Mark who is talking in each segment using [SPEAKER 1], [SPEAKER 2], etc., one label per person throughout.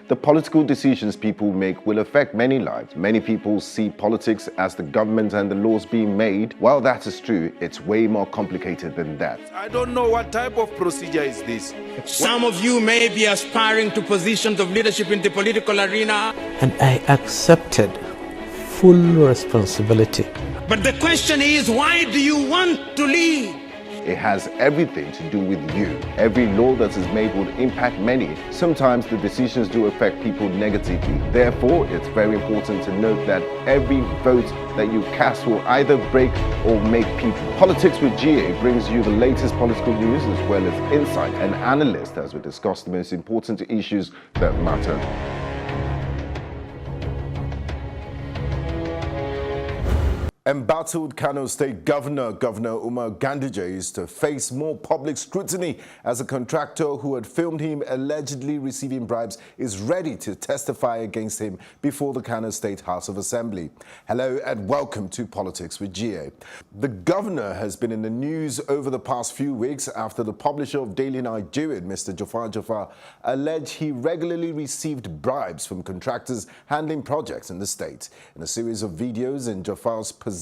[SPEAKER 1] The political decisions people make will affect many lives. Many people see politics as the government and the laws being made. While that is true, it's way more complicated than that.
[SPEAKER 2] I don't know what type of procedure is this.
[SPEAKER 3] Some of you may be aspiring to positions of leadership in the political arena.
[SPEAKER 4] And I accepted full responsibility.
[SPEAKER 3] But the question is, why do you want to lead?
[SPEAKER 1] It has everything to do with you. Every law that is made will impact many. Sometimes the decisions do affect people negatively. Therefore, it's very important to note that every vote that you cast will either break or make people. Politics with GA brings you the latest political news as well as insight and analyst as we discuss the most important issues that matter. Embattled Kano State Governor Umar Ganduje is to face more public scrutiny as a contractor who had filmed him allegedly receiving bribes is ready to testify against him before the Kano State House of Assembly. Hello and welcome to Politics with GA. The governor has been in the news over the past few weeks after the publisher of Daily Nigerian, Mr. Jafar, alleged he regularly received bribes from contractors handling projects in the state. In a series of videos in Jafar's possession,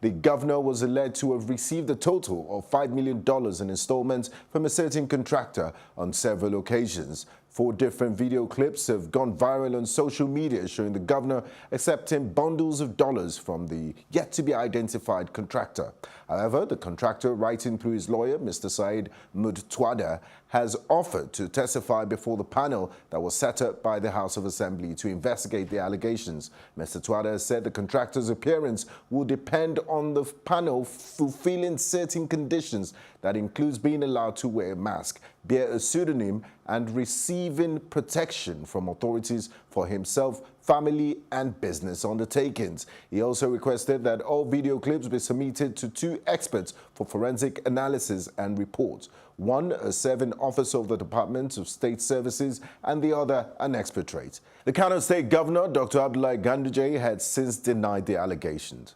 [SPEAKER 1] the governor was alleged to have received a total of $5 million in installments from a certain contractor on several occasions. 4 different video clips have gone viral on social media showing the governor accepting bundles of dollars from the yet-to-be-identified contractor. However, the contractor, writing through his lawyer, Mr. Said Mutwada, has offered to testify before the panel that was set up by the House of Assembly to investigate the allegations. Mr. Twada said the contractor's appearance will depend on the panel fulfilling certain conditions that includes being allowed to wear a mask, bear a pseudonym, and receiving protection from authorities for himself, family, and business undertakings. He also requested that all video clips be submitted to 2 experts for forensic analysis and reports. One, a serving officer of the Department of State Services, and the other, an expectorate. The Kano State Governor, Dr. Abdullahi Ganduje, had since denied the allegations.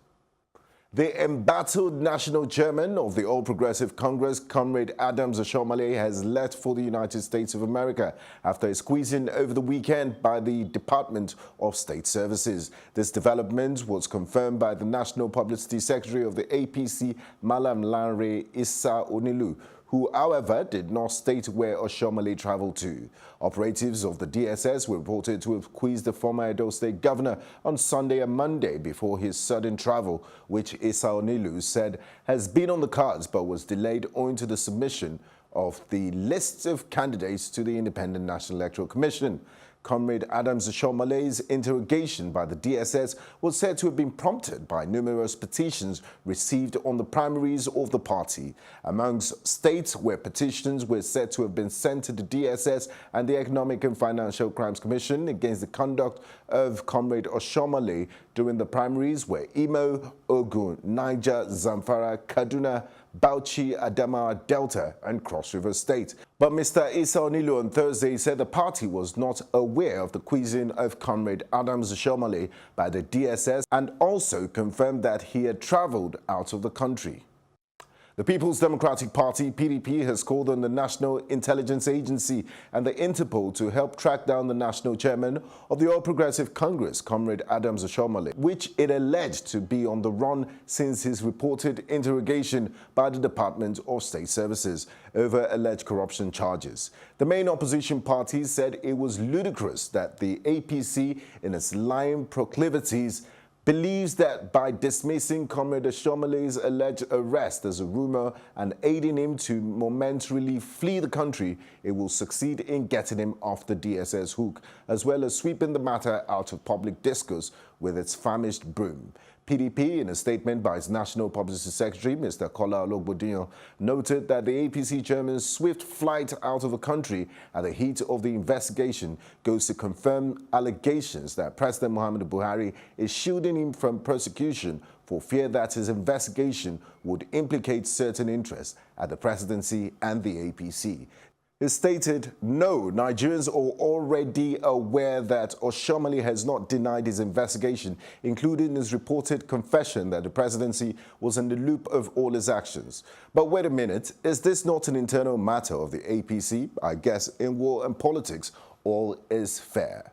[SPEAKER 1] The embattled national chairman of the All Progressive Congress, Comrade Adams Oshiomhole, has left for the United States of America after a squeezing over the weekend by the Department of State Services. This development was confirmed by the National Publicity Secretary of the APC, Malam Lanre Issa Onilu, who, however, did not state where Oshiomhole traveled to. Operatives of the DSS were reported to have squeezed the former Edo State governor on Sunday and Monday before his sudden travel, which Issa Onilu said has been on the cards but was delayed owing to the submission of the list of candidates to the Independent National Electoral Commission. Comrade Adams Oshiomhole's interrogation by the DSS was said to have been prompted by numerous petitions received on the primaries of the party. Amongst states where petitions were said to have been sent to the DSS and the Economic and Financial Crimes Commission against the conduct of Comrade Oshiomhole during the primaries were Imo, Ogun, Niger, Zamfara, Kaduna, Bauchi, Adamawa, Delta, and Cross River State. But Mr. Issa Onilu on Thursday said the party was not aware of the quizzing of Comrade Adams Oshiomhole by the DSS and also confirmed that he had traveled out of the country. The People's Democratic Party, PDP, has called on the National Intelligence Agency and the Interpol to help track down the national chairman of the All Progressive Congress, Comrade Adams Oshiomhole, which it alleged to be on the run since his reported interrogation by the Department of State Services over alleged corruption charges. The main opposition party said it was ludicrous that the APC, in its lying proclivities, believes that by dismissing Comrade Oshiomhole's alleged arrest as a rumor and aiding him to momentarily flee the country, it will succeed in getting him off the DSS hook, as well as sweeping the matter out of public discourse with its famished broom. PDP, in a statement by its National Publicity Secretary, Mr. Kola Ologbondiyan, noted that the APC chairman's swift flight out of the country at the heat of the investigation goes to confirm allegations that President Muhammadu Buhari is shielding him from prosecution for fear that his investigation would implicate certain interests at the presidency and the APC. It stated, no, Nigerians are already aware that Oshiomhole has not denied his investigation, including his reported confession that the presidency was in the loop of all his actions. But wait a minute, is this not an internal matter of the APC? I guess in war and politics, all is fair.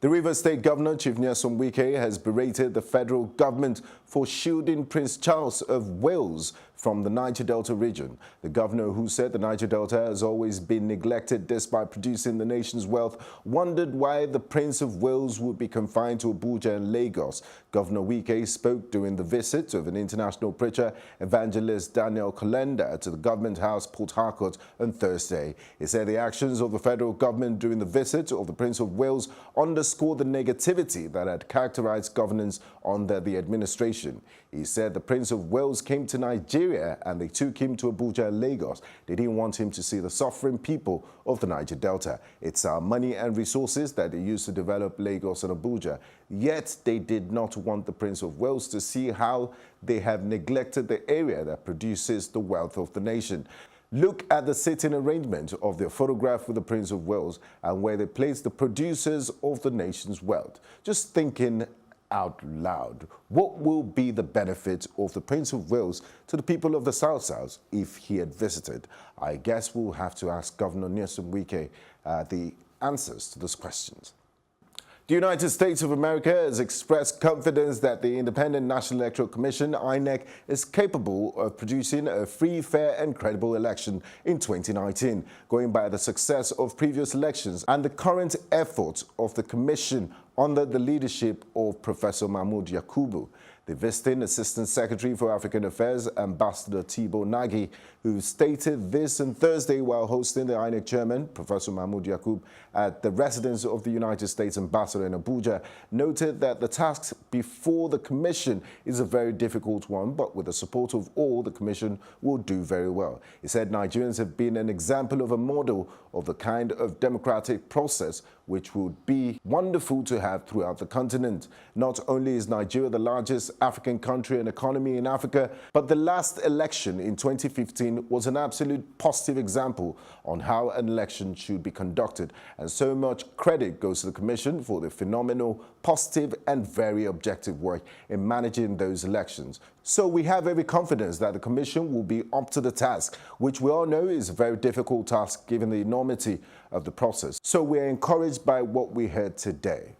[SPEAKER 1] The Rivers State Governor, Chief Nyesom Wike, has berated the federal government for shielding Prince Charles of Wales from the Niger Delta region. The governor, who said the Niger Delta has always been neglected despite producing the nation's wealth, wondered why the Prince of Wales would be confined to Abuja and Lagos. Governor Wike spoke during the visit of an international preacher, evangelist Daniel Kolenda, to the government house, Port Harcourt, on Thursday. He said the actions of the federal government during the visit of the Prince of Wales underscored the negativity that had characterized governance under the administration. He said the Prince of Wales came to Nigeria and they took him to Abuja and Lagos. They didn't want him to see the suffering people of the Niger Delta. It's our money and resources that they used to develop Lagos and Abuja. Yet they did not want the Prince of Wales to see how they have neglected the area that produces the wealth of the nation. Look at the sitting arrangement of their photograph with the Prince of Wales and where they place the producers of the nation's wealth. Just thinking out loud, what will be the benefit of the Prince of Wales to the people of the South if he had visited? I guess we'll have to ask Governor Nyesom Wike the answers to those questions. The United States of America has expressed confidence that the Independent National Electoral Commission, INEC, is capable of producing a free, fair and credible election in 2019, going by the success of previous elections and the current efforts of the Commission under the leadership of Professor Mahmoud Yakubu. The visiting Assistant Secretary for African Affairs, Ambassador Thibault Nagy, who stated this on Thursday while hosting the INEC chairman, Professor Mahmoud Yakubu, at the residence of the United States Ambassador in Abuja, noted that the task before the Commission is a very difficult one, but with the support of all, the Commission will do very well. He said Nigerians have been an example of a model of the kind of democratic process which would be wonderful to have throughout the continent. Not only is Nigeria the largest African country and economy in Africa, but the last election in 2015 was an absolute positive example on how an election should be conducted. And so much credit goes to the Commission for the phenomenal, positive and very objective work in managing those elections. So we have every confidence that the Commission will be up to the task, which we all know is a very difficult task given the enormity of the process. So we're encouraged by what we heard today.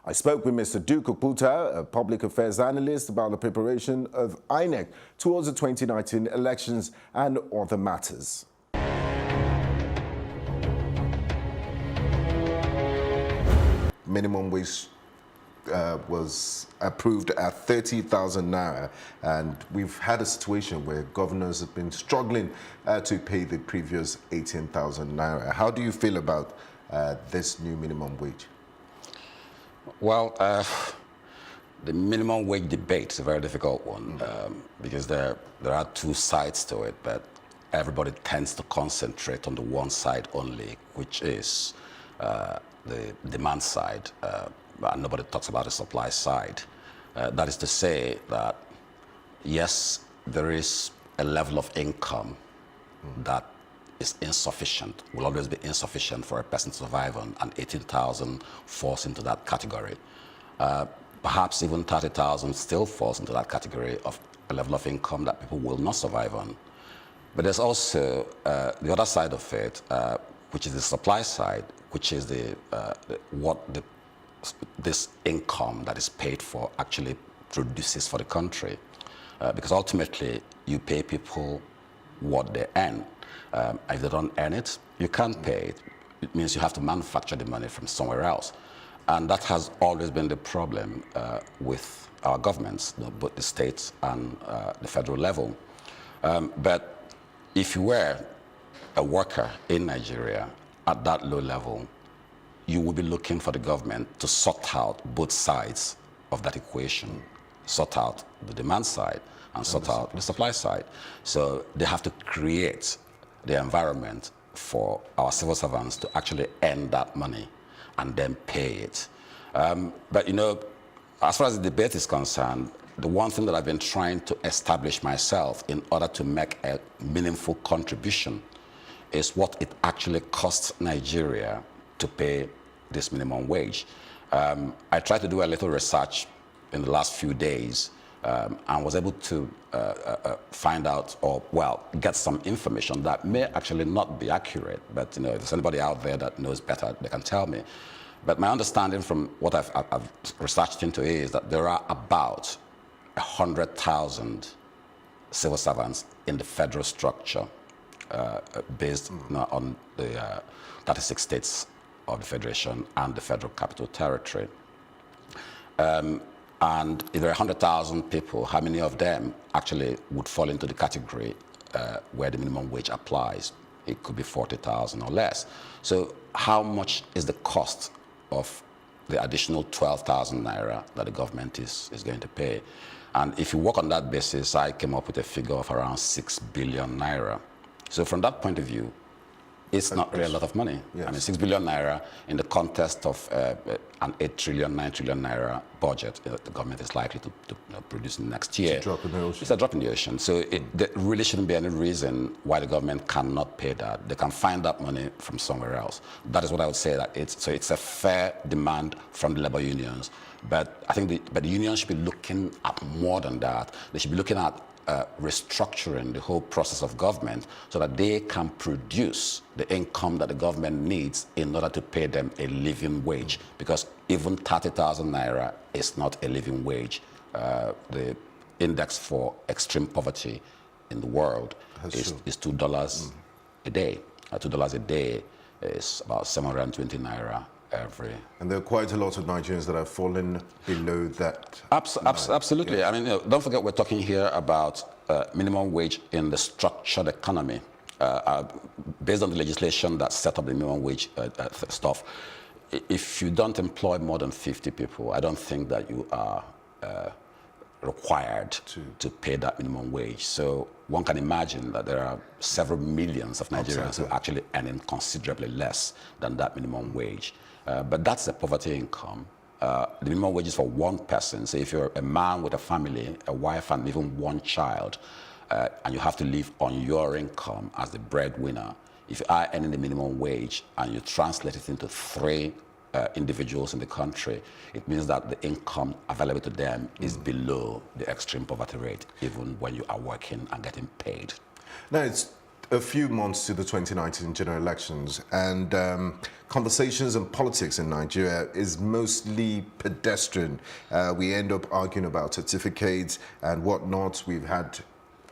[SPEAKER 1] I spoke with Mr. Duke Oputa, a public affairs analyst, about the preparation of INEC towards the 2019 elections and other matters. Minimum wage was approved at 30,000 naira, and we've had a situation where governors have been struggling to pay the previous 18,000 naira. How do you feel about this new minimum wage?
[SPEAKER 5] Well, the minimum wage debate is a very difficult one because there are two sides to it, but everybody tends to concentrate on the one side only, which is the demand side. And nobody talks about the supply side. That is to say that, yes, there is a level of income that is insufficient, will always be insufficient for a person to survive on, and 18,000 falls into that category. Perhaps even 30,000 still falls into that category of a level of income that people will not survive on. But there's also the other side of it, which is the supply side, which is this income that is paid for actually produces for the country. Because ultimately, you pay people what they earn. If they don't earn it, you can't pay it. It means you have to manufacture the money from somewhere else. And that has always been the problem with our governments, both the states and the federal level. But if you were a worker in Nigeria at that low level, you will be looking for the government to sort out both sides of that equation, sort out the demand side and sort out the supply side. So they have to create the environment for our civil servants to actually earn that money and then pay it. But, you know, as far as the debate is concerned, the one thing that I've been trying to establish myself in order to make a meaningful contribution is what it actually costs Nigeria to pay this minimum wage. I tried to do a little research in the last few days and was able to find out, or well, get some information that may actually not be accurate. But if there's anybody out there that knows better, they can tell me. But my understanding from what I've researched into is that there are about 100,000 civil servants in the federal structure, based on the 36 states of the Federation and the Federal Capital Territory. And if there are 100,000 people, how many of them actually would fall into the category where the minimum wage applies? It could be 40,000 or less. So how much is the cost of the additional 12,000 naira that the government is going to pay? And if you work on that basis, I came up with a figure of around 6 billion naira. So from that point of view, it's not really a lot of money.
[SPEAKER 1] Yes.
[SPEAKER 5] I mean, 6 billion naira in the context of an 8 trillion, 9 trillion naira budget the government is likely to produce next year.
[SPEAKER 1] It's a drop in the ocean.
[SPEAKER 5] It's a drop in the ocean. So there really shouldn't be any reason why the government cannot pay that. They can find that money from somewhere else. That is what I would say. That it's a fair demand from the labor unions. But I think the unions should be looking at more than that. They should be looking at restructuring the whole process of government so that they can produce the income that the government needs in order to pay them a living wage. Because even 30,000 naira is not a living wage. The index for extreme poverty in the world is $2 a day. $2 a day is about 720 naira every.
[SPEAKER 1] And there are quite a lot of Nigerians that have fallen below that.
[SPEAKER 5] Absolutely. Yeah. I mean, don't forget we're talking here about minimum wage in the structured economy. Based on the legislation that set up the minimum wage stuff, if you don't employ more than 50 people, I don't think that you are required to pay that minimum wage. So one can imagine that there are several millions of Nigerians who are actually earning considerably less than that minimum wage. But that's the poverty income. The minimum wage is for one person. So if you're a man with a family, a wife, and even one child, and you have to live on your income as the breadwinner, if you are earning the minimum wage and you translate it into 3 individuals in the country, it means that the income available to them is below the extreme poverty rate, even when you are working and getting paid.
[SPEAKER 1] Now, it's a few months to the 2019 general elections, and conversations and politics in Nigeria is mostly pedestrian. We end up arguing about certificates and whatnot. We've had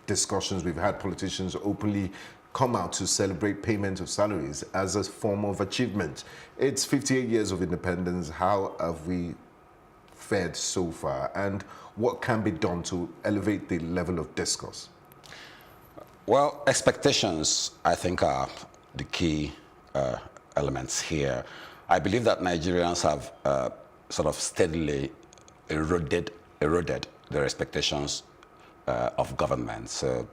[SPEAKER 1] discussions, we've had politicians openly come out to celebrate payment of salaries as a form of achievement. It's 58 years of independence. How have we fared so far, and what can be done to elevate the level of discourse?
[SPEAKER 5] Well, expectations, I think, are the key elements here. I believe that Nigerians have sort of steadily eroded their expectations of government. So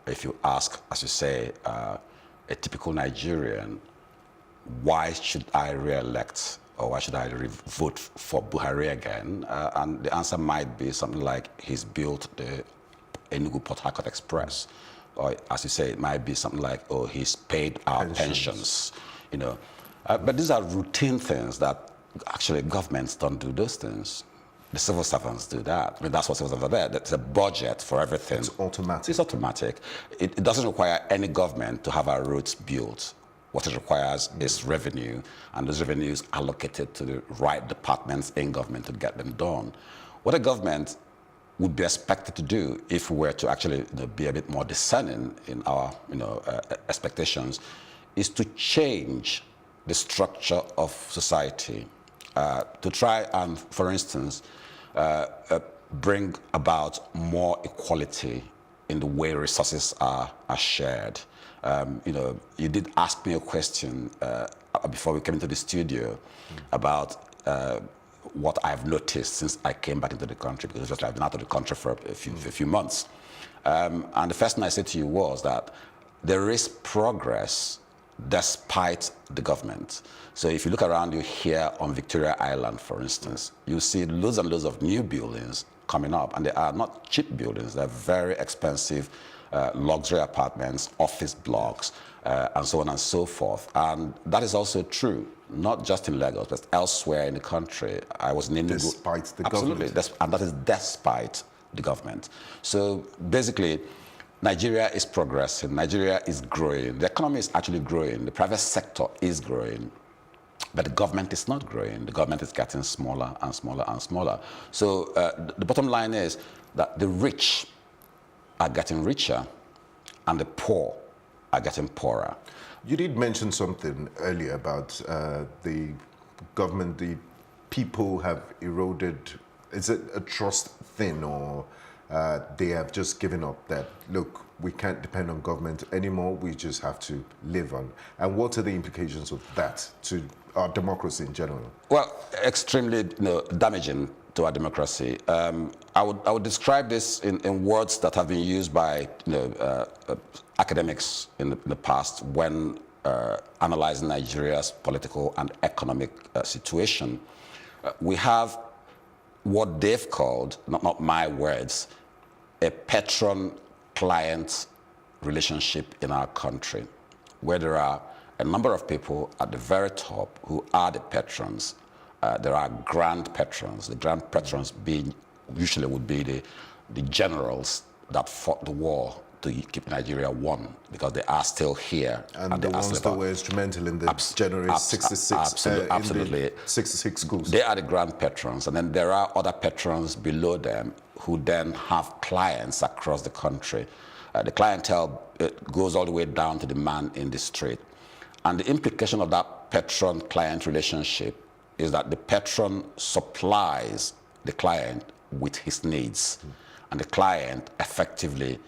[SPEAKER 5] if you ask, as you say, a typical Nigerian, why should I re-elect, or why should I vote for Buhari again? And the answer might be something like, he's built the Enugu-Port Harcourt Express. Or, as you say, it might be something like, oh, he's paid our pensions. But these are routine things that actually governments don't do those things. The civil servants do that. I mean, that's what civil servants are there. There's a budget for everything.
[SPEAKER 1] It's automatic.
[SPEAKER 5] It's automatic. It doesn't require any government to have our roads built. What it requires is revenue, and those revenues allocated to the right departments in government to get them done. What a government would be expected to do, if we were to actually be a bit more discerning in our expectations, is to change the structure of society, to try and, for instance, bring about more equality in the way resources are shared. You did ask me a question before we came into the studio about what I've noticed since I came back into the country, because I've been out of the country for a few months. And the first thing I said to you was that there is progress despite the government. So if you look around you here on Victoria Island, for instance, you see loads and loads of new buildings coming up, and they are not cheap buildings. They're very expensive luxury apartments, office blocks, and so on and so forth. And that is also true, not just in Lagos, but elsewhere in the country. I was in Enugu.
[SPEAKER 1] Despite the
[SPEAKER 5] Absolutely.
[SPEAKER 1] government.
[SPEAKER 5] And that is despite the government. So basically, Nigeria is progressing, Nigeria is growing, the economy is actually growing, the private sector is growing, but the government is not growing. The government is getting smaller and smaller and smaller. So the bottom line is that the rich are getting richer and the poor are getting poorer.
[SPEAKER 1] You did mention something earlier about the government, the people have eroded. Is it a trust thing, or they have just given up that, look, we can't depend on government anymore, we just have to live on? And what are the implications of that to our democracy in general?
[SPEAKER 5] Well, extremely damaging to our democracy. I would describe this in words that have been used by academics in the past when analyzing Nigeria's political and economic situation. We have what they've called, not my words, a patron-client relationship in our country, where there are a number of people at the very top who are the patrons. There are grand patrons. The grand patrons being usually would be the generals that fought the war to keep Nigeria one, because they are still here.
[SPEAKER 1] And the ones that were instrumental in the January 66,
[SPEAKER 5] absolutely.
[SPEAKER 1] In the 66 schools.
[SPEAKER 5] They are the grand patrons, and then there are other patrons below them who then have clients across the country. The clientele goes all the way down to the man in the street. And the implication of that patron-client relationship is that the patron supplies the client with his needs, and the client effectively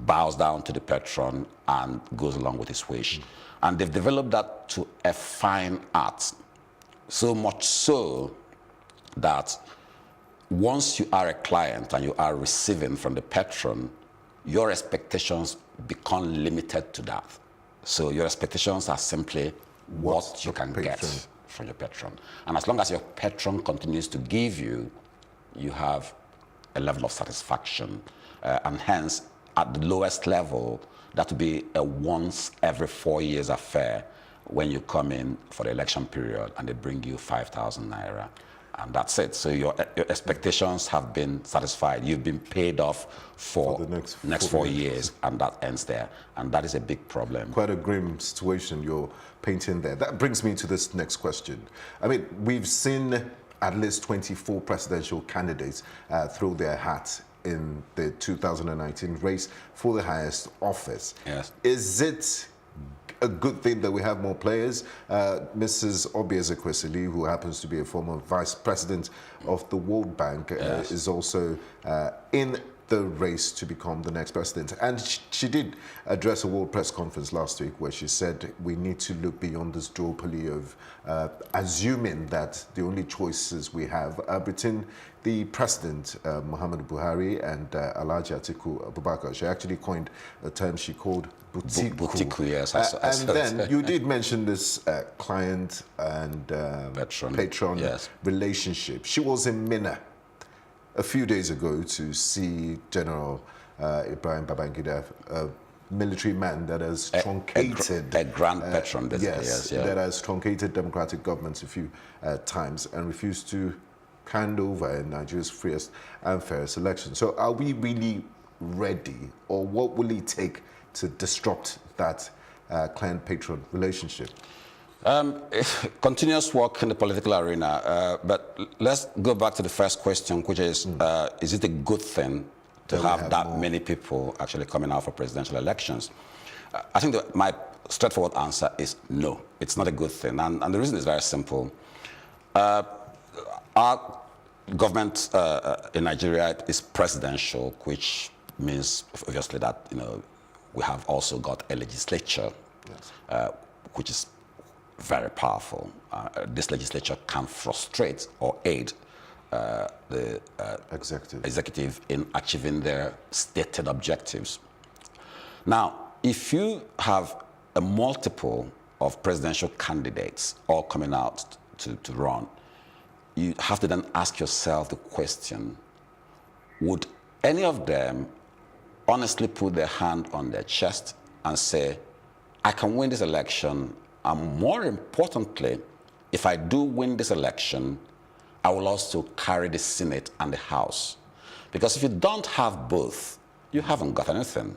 [SPEAKER 5] bows down to the patron and goes along with his wish. And they've developed that to a fine art, so much so that once you are a client and you are receiving from the patron, your expectations become limited to that. So your expectations are simply what you can get from your patron. And as long as your patron continues to give you, you have a level of satisfaction. And hence, at the lowest level, that would be a once every 4 years affair when you come in for the election period and they bring you 5,000 naira. And that's it. So your expectations have been satisfied. You've been paid off for the next 4 years, and that ends there. And that is a big problem.
[SPEAKER 1] Quite a grim situation you're painting there. That brings me to this next question. I mean, we've seen at least 24 presidential candidates throw their hats in the 2019 race for the highest office.
[SPEAKER 5] Yes.
[SPEAKER 1] Is it a good thing that we have more players? Mrs. Obi Ezekwesili, who happens to be a former vice president of the World Bank,
[SPEAKER 5] yes,
[SPEAKER 1] is also in the race to become the next president. And she did address a World Press Conference last week where she said we need to look beyond this duopoly of assuming that the only choices we have are between the president, Muhammadu Buhari, and Alhaji Atiku Abubakar. She actually coined a term she called Butiku.
[SPEAKER 5] Yes.
[SPEAKER 1] And then you did mention this client and patron
[SPEAKER 5] yes,
[SPEAKER 1] relationship. She was in Minna a few days ago to see General Ibrahim Babangida, a military man that has truncated...
[SPEAKER 5] A grand patron,
[SPEAKER 1] yes,
[SPEAKER 5] yeah,
[SPEAKER 1] that has truncated democratic governments a few times and refused to hand over Nigeria's freest and fairest election. So are we really ready, or what will it take to disrupt that client-patron relationship?
[SPEAKER 5] Continuous work in the political arena, but let's go back to the first question, which is it a good thing to have that many people actually coming out for presidential elections? I think my straightforward answer is no, it's not a good thing. And the reason is very simple. Our government in Nigeria is presidential, which means obviously that we have also got a legislature, yes, which is very powerful. This legislature can frustrate or aid the executive in achieving their stated objectives. Now, if you have a multiple of presidential candidates all coming out to run, you have to then ask yourself the question, would any of them honestly put their hand on their chest and say, I can win this election, and more importantly, if I do win this election, I will also carry the Senate and the House? Because if you don't have both, you haven't got anything.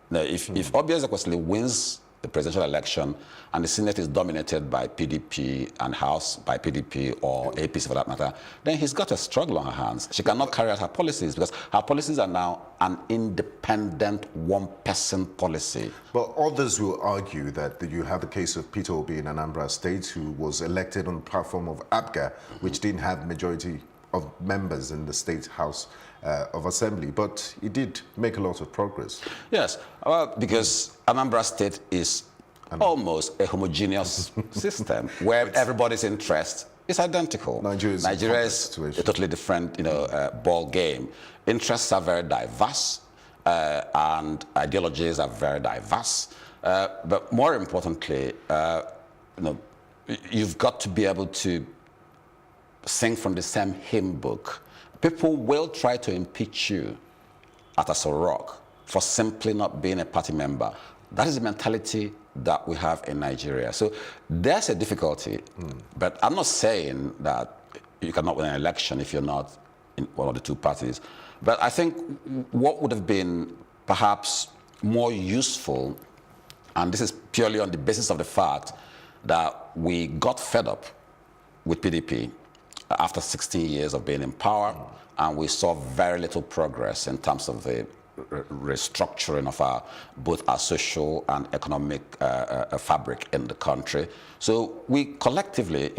[SPEAKER 5] Now, if Obieze Ekwesili wins the presidential election and the Senate is dominated by PDP and House by PDP or APC for that matter, then he's got a struggle on her hands. She cannot carry out her policies because her policies are now an independent one-person policy.
[SPEAKER 1] But others will argue that you have the case of Peter Obi in Anambra State, who was elected on the platform of APGA, which didn't have majority of members in the State House of Assembly, but he did make a lot of progress.
[SPEAKER 5] Yes, well, because Anambra State is almost a homogeneous system where everybody's interest is identical. Nigeria is a totally different, ball game. Interests are very diverse, and ideologies are very diverse. But more importantly, you've got to be able to sing from the same hymn book. People will try to impeach you at Aso Rock for simply not being a party member. That is the mentality that we have in Nigeria. So there's a difficulty, but I'm not saying that you cannot win an election if you're not in one of the two parties. But I think what would have been perhaps more useful, and this is purely on the basis of the fact that we got fed up with PDP after 16 years of being in power, and we saw very little progress in terms of the restructuring of both our social and economic fabric in the country. So we collectively,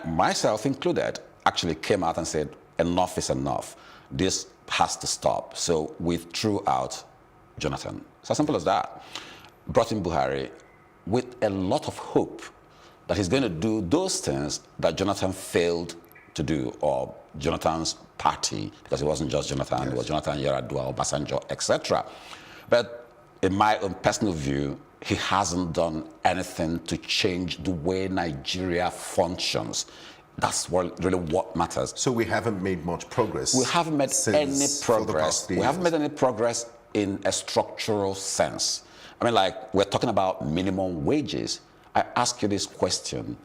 [SPEAKER 5] myself included, actually came out and said, enough is enough. This has to stop. So we threw out Jonathan. It's as simple as that. Brought in Buhari with a lot of hope that he's going to do those things that Jonathan failed to do, or Jonathan's party, because it wasn't just Jonathan, yes. It was Jonathan, Yar'Adua, Obasanjo, etc. But in my own personal view, he hasn't done anything to change the way Nigeria functions. That's really what matters.
[SPEAKER 1] So we haven't made much progress.
[SPEAKER 5] We haven't made any progress. We haven't made any progress in a structural sense. I mean, like, we're talking about minimum wages. I ask you this question.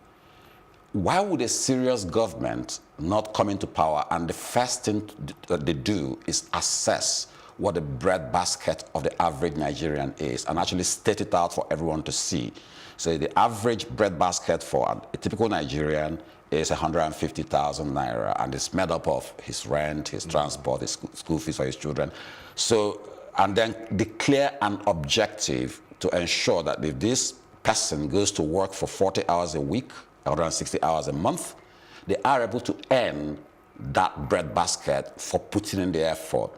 [SPEAKER 5] Why would a serious government not come into power and the first thing that they do is assess what the bread basket of the average Nigerian is and actually state it out for everyone to see? So the average bread basket for a typical Nigerian is 150,000 naira, and it's made up of his rent, his transport, his school fees for his children. So, and then declare an objective to ensure that if this person goes to work for 40 hours a week, 160 hours a month, they are able to earn that bread basket for putting in the effort.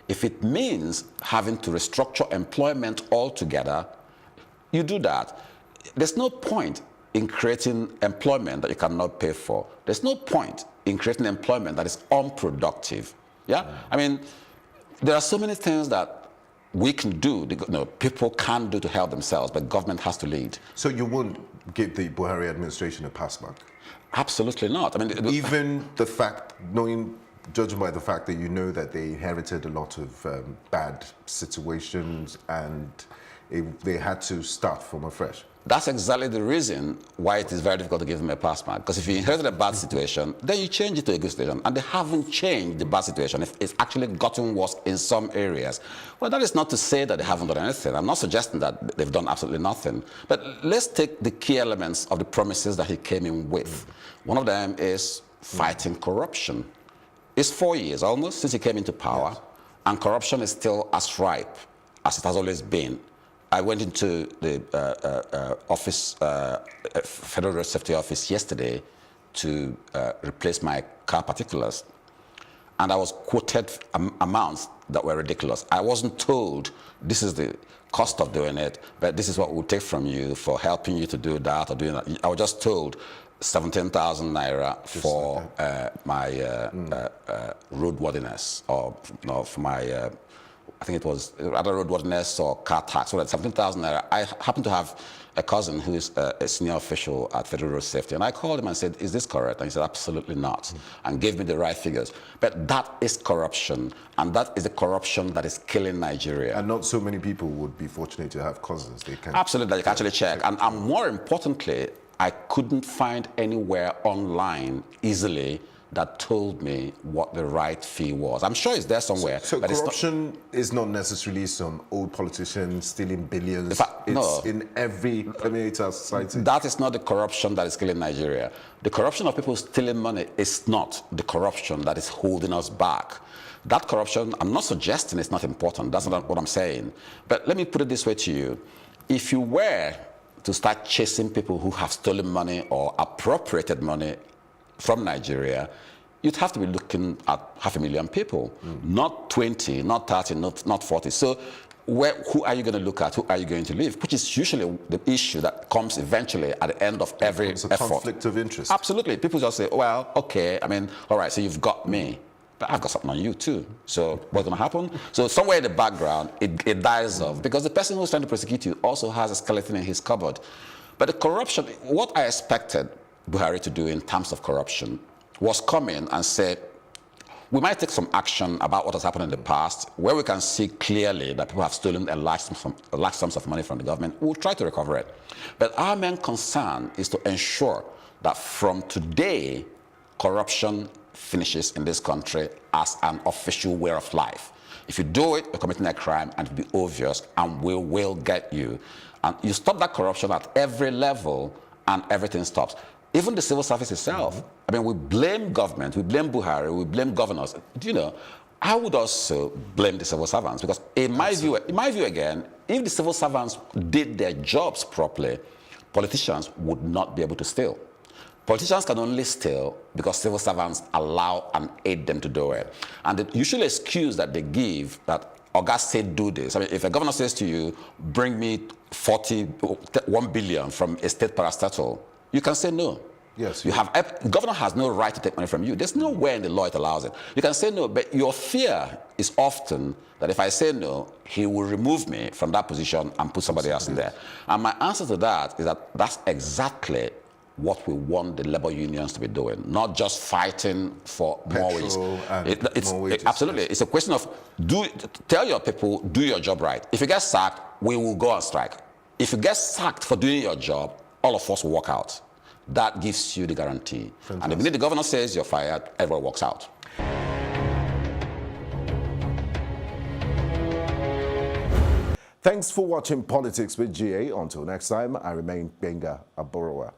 [SPEAKER 5] If it means having to restructure employment altogether, you do that. There's no point in creating employment that you cannot pay for. There's no point in creating employment that is unproductive. Yeah? I mean, there are so many things that we can do, people can do to help themselves, but government has to lead.
[SPEAKER 1] So you won't give the Buhari administration a pass mark?
[SPEAKER 5] Absolutely not. I mean,
[SPEAKER 1] even the fact, judging by the fact that you know that they inherited a lot of bad situations and they had to start from afresh.
[SPEAKER 5] That's exactly the reason why it is very difficult to give them a pass mark. Because if you inherited a bad situation, then you change it to a good situation. And they haven't changed the bad situation. It's actually gotten worse in some areas. Well, that is not to say that they haven't done anything. I'm not suggesting that they've done absolutely nothing. But let's take the key elements of the promises that he came in with. One of them is fighting corruption. It's 4 years almost since he came into power, yes. And corruption is still as ripe as it has always been. I went into the Federal Road Safety Office yesterday to replace my car particulars. And I was quoted amounts that were ridiculous. I wasn't told this is the cost of doing it, but this is what we'll take from you for helping you to do that or doing that. I was just told 17,000 naira for my roadworthiness, or for my I think it was rather roadworthiness or car tax, so that's 17,000 naira. I happen to have a cousin who is a senior official at Federal Road Safety, and I called him and said, is this correct? And he said, absolutely not, and gave me the right figures. But that is corruption, and that is the corruption that is killing Nigeria.
[SPEAKER 1] And not so many people would be fortunate to have cousins. They can
[SPEAKER 5] absolutely, they can actually check. And more importantly, I couldn't find anywhere online easily that told me what the right fee was. I'm sure it's there somewhere.
[SPEAKER 1] So
[SPEAKER 5] but
[SPEAKER 1] corruption is not necessarily some old politician stealing billions.
[SPEAKER 5] In fact,
[SPEAKER 1] it's in every permeator of society.
[SPEAKER 5] That is not the corruption that is killing Nigeria. The corruption of people stealing money is not the corruption that is holding us back. That corruption, I'm not suggesting it's not important. That's not what I'm saying. But let me put it this way to you. If you were to start chasing people who have stolen money or appropriated money from Nigeria, you'd have to be looking at 500,000 people, not 20, not 30, not 40. So who are you going to look at? Who are you going to leave? Which is usually the issue that comes eventually at the end of every effort.
[SPEAKER 1] It's a conflict of interest.
[SPEAKER 5] Absolutely. People just say, well, okay, I mean, all right, so you've got me, but I've got something on you too. So what's going to happen? So somewhere in the background, it dies off because the person who's trying to prosecute you also has a skeleton in his cupboard. But the corruption, what I expected Buhari to do in terms of corruption was come in and say, we might take some action about what has happened in the past, where we can see clearly that people have stolen a large sums of money from the government. We'll try to recover it. But our main concern is to ensure that from today, corruption finishes in this country as an official way of life. If you do it, you're committing a crime and it'll be obvious and we will get you. And you stop that corruption at every level and everything stops. Even the civil service itself. I mean, we blame government, we blame Buhari, we blame governors. Do you know, I would also blame the civil servants because in my view again, if the civil servants did their jobs properly, politicians would not be able to steal. Politicians can only steal because civil servants allow and aid them to do it. And the usual excuse that they give that Oga said do this. I mean, if a governor says to you, bring me 1 billion from a state parastatal, you can say no.
[SPEAKER 1] Yes.
[SPEAKER 5] The governor has no right to take money from you. There's nowhere in the law it allows it. You can say no, but your fear is often that if I say no, he will remove me from that position and put somebody else in there. And my answer to that is that that's exactly what we want the labor unions to be doing, not just fighting for more wages.
[SPEAKER 1] More wages.
[SPEAKER 5] Absolutely. It's a question of tell your people, do your job right. If you get sacked, we will go on strike. If you get sacked for doing your job, all of us will walk out. That gives you the guarantee. Fantastic. And the minute the governor says you're fired, everyone walks out.
[SPEAKER 1] Thanks for watching Politics with GA. Until next time, I remain Gbenga Aborowa.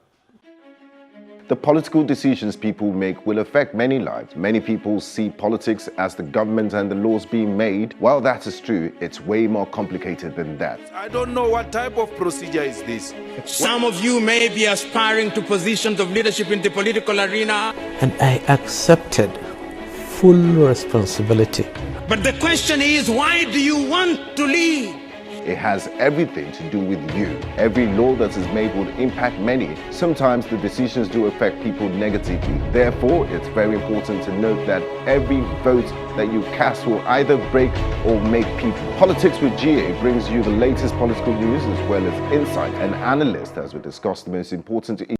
[SPEAKER 1] The political decisions people make will affect many lives. Many people see politics as the government and the laws being made. While that is true, it's way more complicated than that.
[SPEAKER 2] I don't know what type of procedure is this.
[SPEAKER 3] Some of you may be aspiring to positions of leadership in the political arena.
[SPEAKER 4] And I accepted full responsibility.
[SPEAKER 3] But the question is, why do you want to lead?
[SPEAKER 1] It has everything to do with you. Every law that is made will impact many. Sometimes the decisions do affect people negatively. Therefore, it's very important to note that every vote that you cast will either break or make people. Politics with GA brings you the latest political news as well as insight and analyst as we discuss the most important